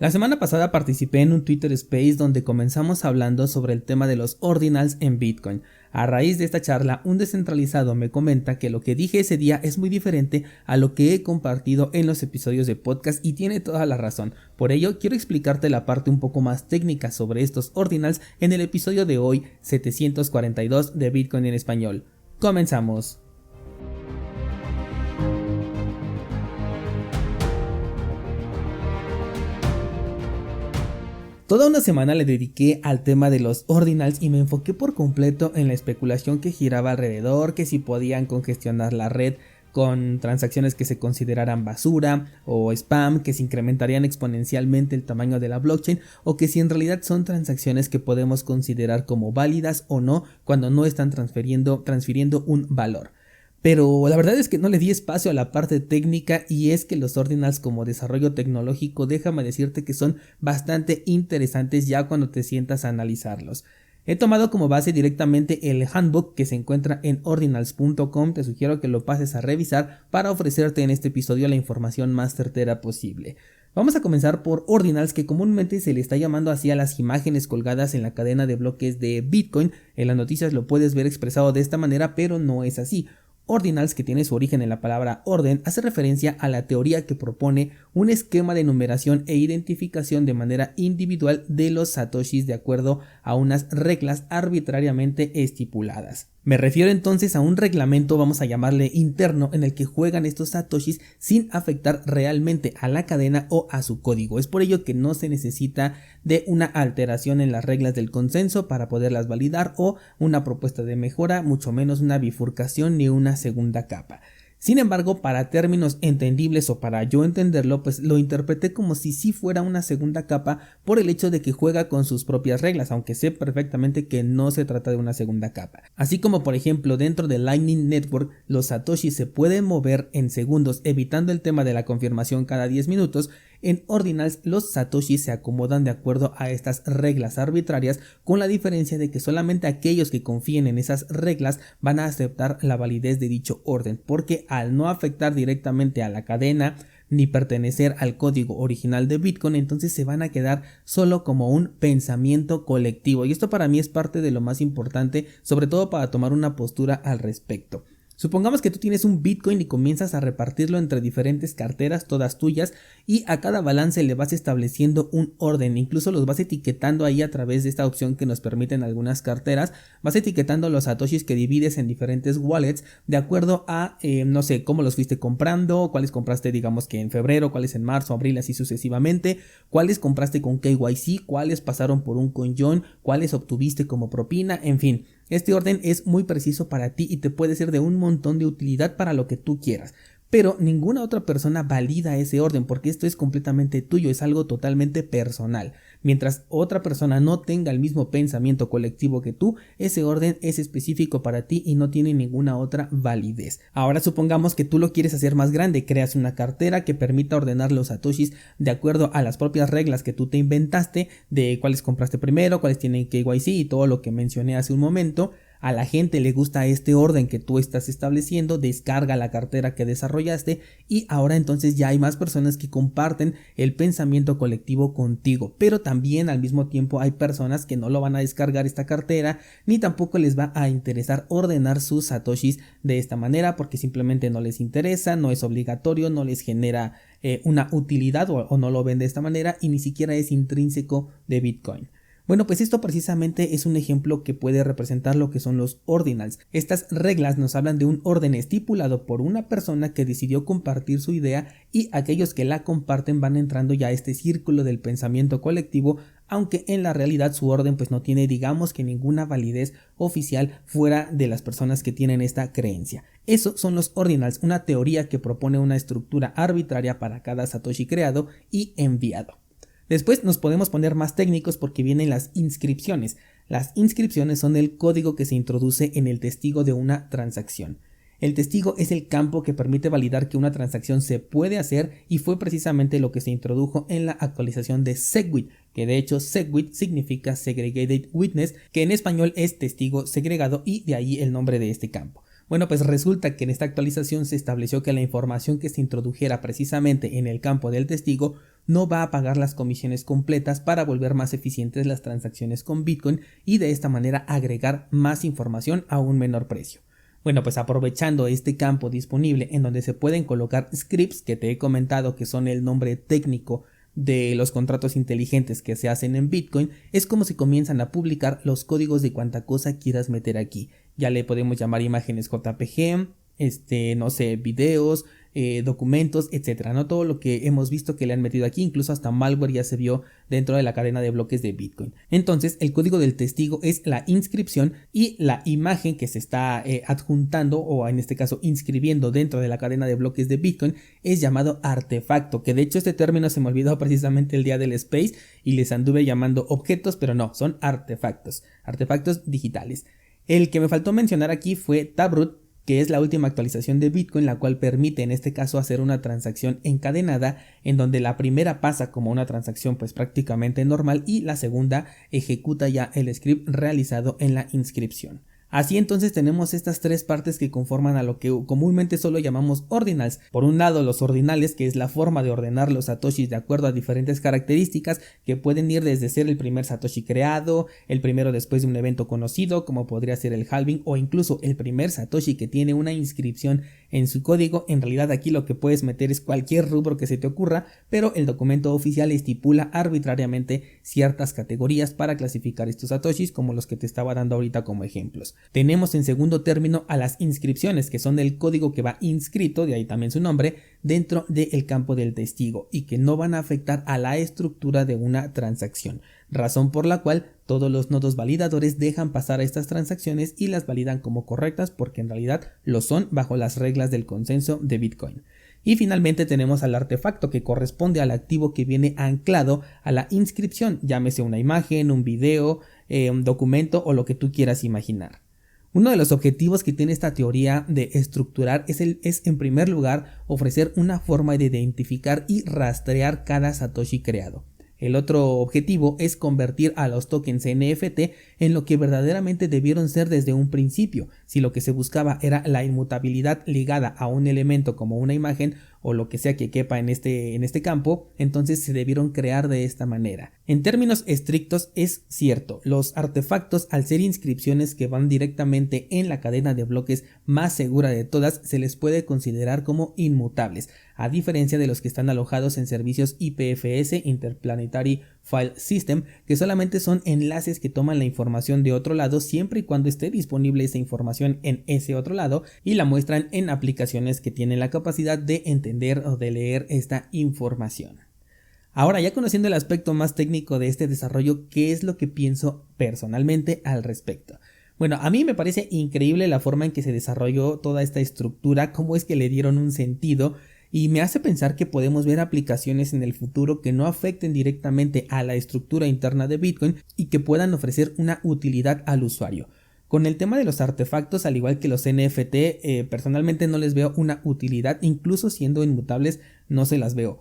La semana pasada participé en un Twitter Space donde comenzamos hablando sobre el tema de los ordinals en Bitcoin. A raíz de esta charla, un descentralizado me comenta que lo que dije ese día es muy diferente a lo que he compartido en los episodios de podcast y tiene toda la razón. Por ello, quiero explicarte la parte un poco más técnica sobre estos ordinals en el episodio de hoy 742 de Bitcoin en español. Comenzamos. Toda una semana le dediqué al tema de los ordinals y me enfoqué por completo en la especulación que giraba alrededor, que si podían congestionar la red con transacciones que se consideraran basura o spam, que se incrementarían exponencialmente el tamaño de la blockchain o que si en realidad son transacciones que podemos considerar como válidas o no cuando no están transfiriendo un valor. Pero la verdad es que no le di espacio a la parte técnica y es que los ordinals como desarrollo tecnológico, déjame decirte que son bastante interesantes ya cuando te sientas a analizarlos. He tomado como base directamente el handbook que se encuentra en ordinals.com, te sugiero que lo pases a revisar para ofrecerte en este episodio la información más certera posible. Vamos a comenzar por ordinals, que comúnmente se le está llamando así a las imágenes colgadas en la cadena de bloques de Bitcoin. En las noticias lo puedes ver expresado de esta manera, pero no es así. Ordinals, que tiene su origen en la palabra orden, hace referencia a la teoría que propone un esquema de numeración e identificación de manera individual de los satoshis de acuerdo a unas reglas arbitrariamente estipuladas. Me refiero entonces a un reglamento, vamos a llamarle interno, en el que juegan estos satoshis sin afectar realmente a la cadena o a su código. Es por ello que no se necesita de una alteración en las reglas del consenso para poderlas validar o una propuesta de mejora, mucho menos una bifurcación ni una segunda capa. Sin embargo, para términos entendibles o para yo entenderlo, pues lo interpreté como si sí fuera una segunda capa por el hecho de que juega con sus propias reglas, aunque sé perfectamente que no se trata de una segunda capa. Así como por ejemplo dentro de Lightning Network los satoshis se pueden mover en segundos evitando el tema de la confirmación cada 10 minutos, en ordinals los satoshis se acomodan de acuerdo a estas reglas arbitrarias, con la diferencia de que solamente aquellos que confíen en esas reglas van a aceptar la validez de dicho orden, porque al no afectar directamente a la cadena ni pertenecer al código original de Bitcoin, entonces se van a quedar solo como un pensamiento colectivo, y esto para mí es parte de lo más importante, sobre todo para tomar una postura al respecto. Supongamos que tú tienes un Bitcoin y comienzas a repartirlo entre diferentes carteras, todas tuyas, y a cada balance le vas estableciendo un orden, incluso los vas etiquetando ahí a través de esta opción que nos permiten algunas carteras, vas etiquetando los satoshis que divides en diferentes wallets de acuerdo a, no sé, cómo los fuiste comprando, cuáles compraste digamos que en febrero, cuáles en marzo, abril, así sucesivamente, cuáles compraste con KYC, cuáles pasaron por un CoinJoin, cuáles obtuviste como propina, en fin. Este orden es muy preciso para ti y te puede ser de un montón de utilidad para lo que tú quieras, pero ninguna otra persona valida ese orden porque esto es completamente tuyo, es algo totalmente personal. Mientras otra persona no tenga el mismo pensamiento colectivo que tú, ese orden es específico para ti y no tiene ninguna otra validez. Ahora supongamos que tú lo quieres hacer más grande, creas una cartera que permita ordenar los satoshis de acuerdo a las propias reglas que tú te inventaste, de cuáles compraste primero, cuáles tienen KYC y todo lo que mencioné hace un momento. A la gente le gusta este orden que tú estás estableciendo, descarga la cartera que desarrollaste y ahora entonces ya hay más personas que comparten el pensamiento colectivo contigo, pero también al mismo tiempo hay personas que no lo van a descargar esta cartera ni tampoco les va a interesar ordenar sus satoshis de esta manera porque simplemente no les interesa, no es obligatorio, no les genera una utilidad o no lo ven de esta manera y ni siquiera es intrínseco de Bitcoin. Bueno, pues esto precisamente es un ejemplo que puede representar lo que son los ordinals. Estas reglas nos hablan de un orden estipulado por una persona que decidió compartir su idea y aquellos que la comparten van entrando ya a este círculo del pensamiento colectivo, aunque en la realidad su orden pues no tiene digamos que ninguna validez oficial fuera de las personas que tienen esta creencia. Eso son los ordinals, una teoría que propone una estructura arbitraria para cada satoshi creado y enviado. Después nos podemos poner más técnicos porque vienen las inscripciones. Las inscripciones son el código que se introduce en el testigo de una transacción. El testigo es el campo que permite validar que una transacción se puede hacer y fue precisamente lo que se introdujo en la actualización de SegWit, que de hecho SegWit significa Segregated Witness, que en español es testigo segregado y de ahí el nombre de este campo. Bueno, pues resulta que en esta actualización se estableció que la información que se introdujera precisamente en el campo del testigo no va a pagar las comisiones completas para volver más eficientes las transacciones con Bitcoin y de esta manera agregar más información a un menor precio. Bueno, pues aprovechando este campo disponible en donde se pueden colocar scripts, que te he comentado que son el nombre técnico de los contratos inteligentes que se hacen en Bitcoin, es como se comienzan a publicar los códigos de cuanta cosa quieras meter aquí. Ya le podemos llamar imágenes JPG, no sé, videos, documentos, etcétera, ¿no? Todo lo que hemos visto que le han metido aquí, incluso hasta malware ya se vio dentro de la cadena de bloques de Bitcoin. Entonces, el código del testigo es la inscripción y la imagen que se está adjuntando, o en este caso inscribiendo dentro de la cadena de bloques de Bitcoin, es llamado artefacto, que de hecho este término se me olvidó precisamente el día del Space y les anduve llamando objetos, pero no, son artefactos digitales. El que me faltó mencionar aquí fue Taproot, que es la última actualización de Bitcoin, la cual permite en este caso hacer una transacción encadenada en donde la primera pasa como una transacción pues prácticamente normal y la segunda ejecuta ya el script realizado en la inscripción. Así entonces tenemos estas tres partes que conforman a lo que comúnmente solo llamamos ordinals. Por un lado los ordinales, que es la forma de ordenar los satoshis de acuerdo a diferentes características que pueden ir desde ser el primer satoshi creado, el primero después de un evento conocido como podría ser el halving, o incluso el primer satoshi que tiene una inscripción en su código. En realidad aquí lo que puedes meter es cualquier rubro que se te ocurra, pero el documento oficial estipula arbitrariamente ciertas categorías para clasificar estos satoshis, como los que te estaba dando ahorita como ejemplos. Tenemos en segundo término a las inscripciones, que son el código que va inscrito, de ahí también su nombre, dentro del campo del testigo y que no van a afectar a la estructura de una transacción, razón por la cual todos los nodos validadores dejan pasar a estas transacciones y las validan como correctas porque en realidad lo son bajo las reglas del consenso de Bitcoin. Y finalmente tenemos al artefacto, que corresponde al activo que viene anclado a la inscripción, llámese una imagen, un video, un documento o lo que tú quieras imaginar. Uno de los objetivos que tiene esta teoría de estructurar es en primer lugar ofrecer una forma de identificar y rastrear cada satoshi creado. El otro objetivo es convertir a los tokens NFT en lo que verdaderamente debieron ser desde un principio. Si lo que se buscaba era la inmutabilidad ligada a un elemento como una imagen o lo que sea que quepa en este campo, entonces se debieron crear de esta manera. En términos estrictos es cierto, los artefactos, al ser inscripciones que van directamente en la cadena de bloques más segura de todas, se les puede considerar como inmutables, a diferencia de los que están alojados en servicios IPFS, Interplanetary File System, que solamente son enlaces que toman la información de otro lado siempre y cuando esté disponible esa información en ese otro lado y la muestran en aplicaciones que tienen la capacidad de entender o de leer esta información. Ahora, ya conociendo el aspecto más técnico de este desarrollo, ¿qué es lo que pienso personalmente al respecto? Bueno, a mí me parece increíble la forma en que se desarrolló toda esta estructura, cómo es que le dieron un sentido, y me hace pensar que podemos ver aplicaciones en el futuro que no afecten directamente a la estructura interna de Bitcoin y que puedan ofrecer una utilidad al usuario. Con el tema de los artefactos, al igual que los NFT, personalmente no les veo una utilidad, incluso siendo inmutables no se las veo.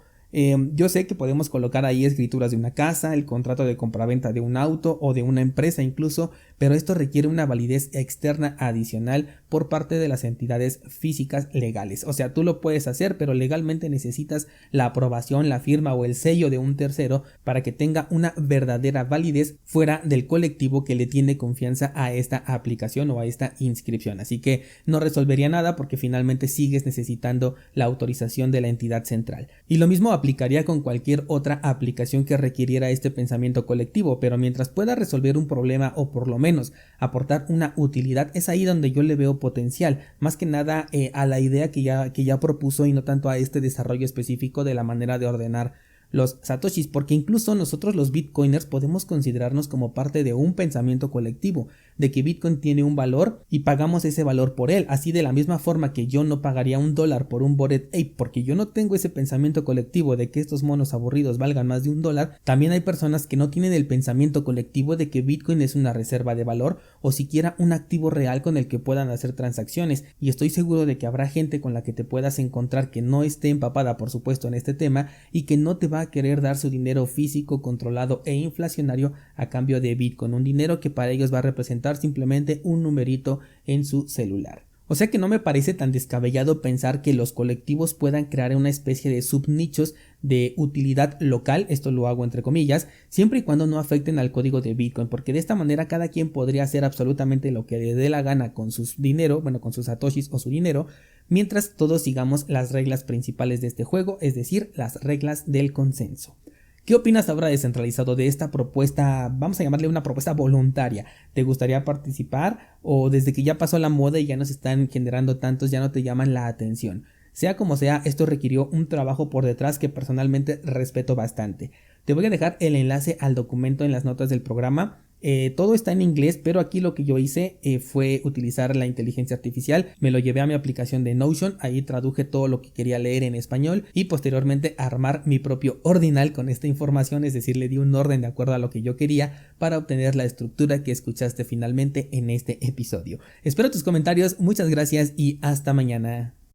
Yo sé que podemos colocar ahí escrituras de una casa, el contrato de compraventa de un auto o de una empresa incluso, pero esto requiere una validez externa adicional por parte de las entidades físicas legales. O sea, tú lo puedes hacer, pero legalmente necesitas la aprobación, la firma o el sello de un tercero para que tenga una verdadera validez fuera del colectivo que le tiene confianza a esta aplicación o a esta inscripción. Así que no resolvería nada porque finalmente sigues necesitando la autorización de la entidad central. Y lo mismo aplicaría con cualquier otra aplicación que requiriera este pensamiento colectivo, pero mientras pueda resolver un problema o por lo menos aportar una utilidad, es ahí donde yo le veo potencial, más que nada a la idea que ya propuso y no tanto a este desarrollo específico de la manera de ordenar los satoshis, porque incluso nosotros los bitcoiners podemos considerarnos como parte de un pensamiento colectivo, de que Bitcoin tiene un valor y pagamos ese valor por él. Así, de la misma forma que yo no pagaría $1 por un Bored Ape porque yo no tengo ese pensamiento colectivo de que estos monos aburridos valgan más de $1, también hay personas que no tienen el pensamiento colectivo de que Bitcoin es una reserva de valor o siquiera un activo real con el que puedan hacer transacciones, y estoy seguro de que habrá gente con la que te puedas encontrar que no esté empapada por supuesto en este tema y que no te va a querer dar su dinero físico controlado e inflacionario a cambio de Bitcoin, un dinero que para ellos va a representar simplemente un numerito en su celular. O sea que no me parece tan descabellado pensar que los colectivos puedan crear una especie de subnichos de utilidad local, esto lo hago entre comillas, siempre y cuando no afecten al código de Bitcoin, porque de esta manera cada quien podría hacer absolutamente lo que le dé la gana con sus dinero, bueno, con sus satoshis o su dinero, mientras todos sigamos las reglas principales de este juego, es decir, las reglas del consenso. ¿Qué opinas ahora descentralizado de esta propuesta? Vamos a llamarle una propuesta voluntaria. ¿Te gustaría participar o desde que ya pasó la moda y ya no se están generando tantos ya no te llaman la atención? Sea como sea, esto requirió un trabajo por detrás que personalmente respeto bastante. Te voy a dejar el enlace al documento en las notas del programa. Todo está en inglés, pero aquí lo que yo hice fue utilizar la inteligencia artificial. Me lo llevé a mi aplicación de Notion, ahí traduje todo lo que quería leer en español y posteriormente armar mi propio ordinal con esta información, es decir, le di un orden de acuerdo a lo que yo quería para obtener la estructura que escuchaste finalmente en este episodio. Espero tus comentarios, muchas gracias y hasta mañana.